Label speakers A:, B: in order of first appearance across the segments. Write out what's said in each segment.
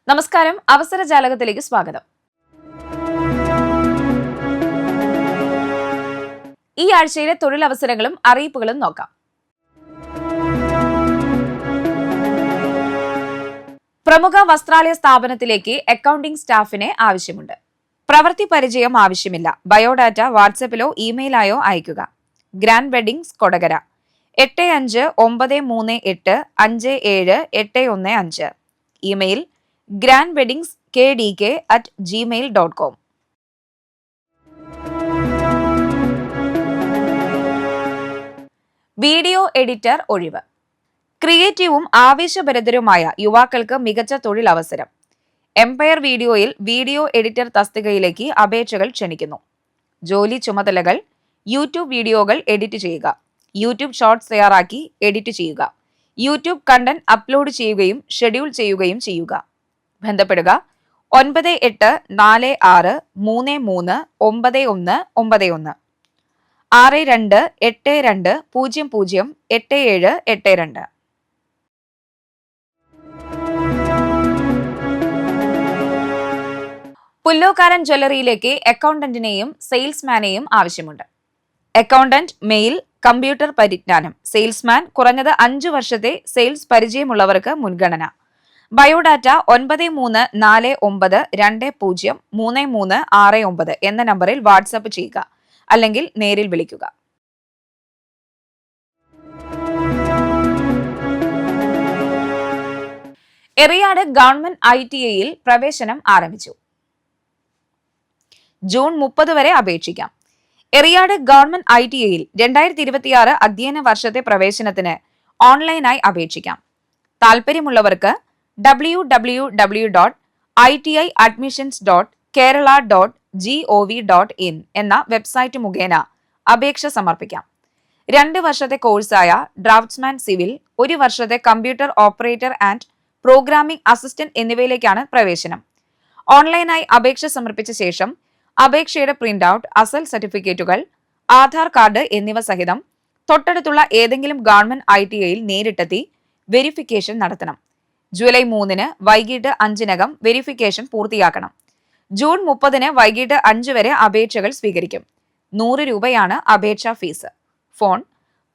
A: നമസ്കാരം, അവസര ജാലകത്തിലേക്ക് സ്വാഗതം. ഈ ആഴ്ചയിലെ തൊഴിലവസരങ്ങളും അറിയിപ്പുകളും നോക്കാം. പ്രമുഖ വസ്ത്രാലയ സ്ഥാപനത്തിലേക്ക് അക്കൗണ്ടിംഗ് സ്റ്റാഫിനെ ആവശ്യമുണ്ട്. പ്രവൃത്തി പരിചയം ആവശ്യമില്ല. ബയോഡാറ്റ വാട്സാപ്പിലോ ഇമെയിലായോ അയയ്ക്കുക. Grand weddings, Kodakara 8538578715. Email grandweddingskdk@gmail.com. Video editor ഒഴിവ്. ക്രിയേറ്റീവും ആവേശഭരിതരുമായ യുവാക്കൾക്ക് മികച്ച തൊഴിലവസരം. എംപയർ വീഡിയോയിൽ വീഡിയോ എഡിറ്റർ തസ്തികയിലേക്ക് അപേക്ഷകൾ ക്ഷണിക്കുന്നു. ജോലി ചുമതലകൾ: യൂട്യൂബ് വീഡിയോകൾ എഡിറ്റ് ചെയ്യുക, യൂട്യൂബ് ഷോർട്സ് തയ്യാറാക്കി എഡിറ്റ് ചെയ്യുക, യൂട്യൂബ് കണ്ടന്റ് അപ്ലോഡ് ചെയ്യുകയും ഷെഡ്യൂൾ ചെയ്യുകയും ചെയ്യുക. ബന്ധപ്പെടുക 9846339191 6282008782. പുല്ലോക്കാരൻ ജ്വല്ലറിയിലേക്ക് അക്കൗണ്ടന്റിനെയും സെയിൽസ്മാനെയും ആവശ്യമുണ്ട്. അക്കൗണ്ടന്റ് മെയിൽ, കമ്പ്യൂട്ടർ പരിജ്ഞാനം. സെയിൽസ്മാൻ കുറഞ്ഞത് 5 വർഷത്തെ സെയിൽസ് പരിചയമുള്ളവർക്ക് മുൻഗണന. ബയോഡാറ്റ 9349203369 എന്ന നമ്പറിൽ വാട്സാപ്പ് ചെയ്യുക, അല്ലെങ്കിൽ നേരിൽ വിളിക്കുക. എറിയാട് ഗവൺമെന്റ് ITIയിൽ പ്രവേശനം ആരംഭിച്ചു. ജൂൺ 30 വരെ അപേക്ഷിക്കാം. എറിയാട് ഗവൺമെന്റ് ITIയിൽ 2026 അധ്യയന വർഷത്തെ പ്രവേശനത്തിന് ഓൺലൈനായി അപേക്ഷിക്കാം. താൽപര്യമുള്ളവർക്ക് www.itiadmissions.kerala.gov.in എന്ന വെബ്സൈറ്റ് മുഖേന അപേക്ഷ സമർപ്പിക്കാം. 2 വർഷത്തെ കോഴ്സായ ഡ്രാഫ്റ്റ്സ്മാൻ സിവിൽ, 1 വർഷത്തെ computer operator and programming assistant എന്നിവയിലേക്കാണ് പ്രവേശനം. ഓൺലൈനായി അപേക്ഷ സമർപ്പിച്ച ശേഷം അപേക്ഷയുടെ പ്രിന്റ് ഔട്ട്, അസൽ സർട്ടിഫിക്കറ്റുകൾ, ആധാർ കാർഡ് എന്നിവ സഹിതം തൊട്ടടുത്തുള്ള ഏതെങ്കിലും ഗവൺമെന്റ് ITIയിൽ നേരിട്ടെത്തി വെരിഫിക്കേഷൻ നടത്തണം. ജൂലൈ 3 വൈകിട്ട് 5 വെരിഫിക്കേഷൻ പൂർത്തിയാക്കണം. ജൂൺ 30 വൈകിട്ട് 5 വരെ അപേക്ഷകൾ സ്വീകരിക്കും. 100 രൂപയാണ് അപേക്ഷാ ഫീസ്. ഫോൺ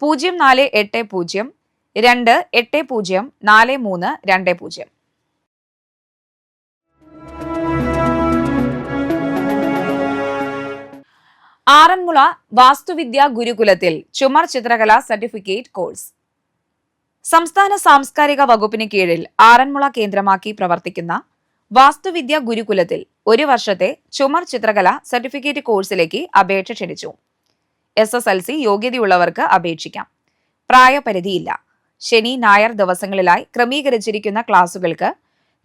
A: 048028043320. ആറന്മുള വാസ്തുവിദ്യാ ഗുരുകുലത്തിൽ ചുമർ ചിത്രകല സർട്ടിഫിക്കറ്റ് കോഴ്സ്. സംസ്ഥാന സാംസ്കാരിക വകുപ്പിന് കീഴിൽ ആറന്മുള കേന്ദ്രമാക്കി പ്രവർത്തിക്കുന്ന വാസ്തുവിദ്യാ ഗുരുകുലത്തിൽ 1 വർഷത്തെ ചുമർ ചിത്രകല സർട്ടിഫിക്കറ്റ് കോഴ്സിലേക്ക് അപേക്ഷ ക്ഷണിച്ചു. SSLC യോഗ്യതയുള്ളവർക്ക് അപേക്ഷിക്കാം. പ്രായപരിധിയില്ല. ശനി, ഞായർ ദിവസങ്ങളിലായി ക്രമീകരിച്ചിരിക്കുന്ന ക്ലാസുകൾക്ക്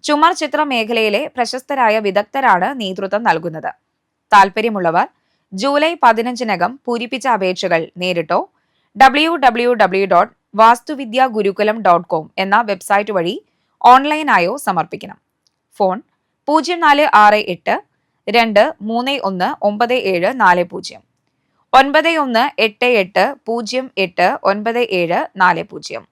A: ചുമർ ചിത്ര മേഖലയിലെ പ്രശസ്തരായ വിദഗ്ധരാണ് നേതൃത്വം നൽകുന്നത്. താൽപര്യമുള്ളവർ ജൂലൈ 15 പൂരിപ്പിച്ച അപേക്ഷകൾ നേരിട്ടോ www.vastuvidyagurukulam.com എന്ന വെബ്സൈറ്റ് വഴി ഓൺലൈനായോ സമർപ്പിക്കണം. ഫോൺ 0462319740 9188089740.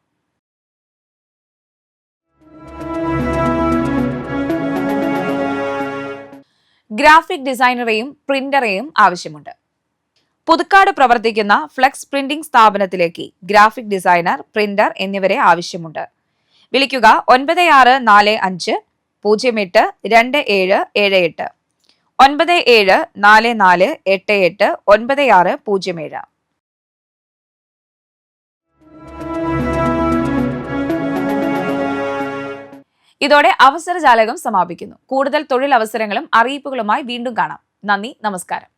A: ഗ്രാഫിക് ഡിസൈനറെയും പ്രിന്ററെയും ആവശ്യമുണ്ട്. പുതുക്കാട് പ്രവർത്തിക്കുന്ന ഫ്ലെക്സ് പ്രിന്റിംഗ് സ്ഥാപനത്തിലേക്ക് ഗ്രാഫിക് ഡിസൈനർ, പ്രിന്റർ എന്നിവരെ ആവശ്യമുണ്ട്. വിളിക്കുക 9645082778 9744889607. ഇതോടെ അവസര ജാലകം സമാപിക്കുന്നു. കൂടുതൽ തൊഴിലവസരങ്ങളും അറിയിപ്പുകളുമായി വീണ്ടും കാണാം. നന്ദി, നമസ്കാരം.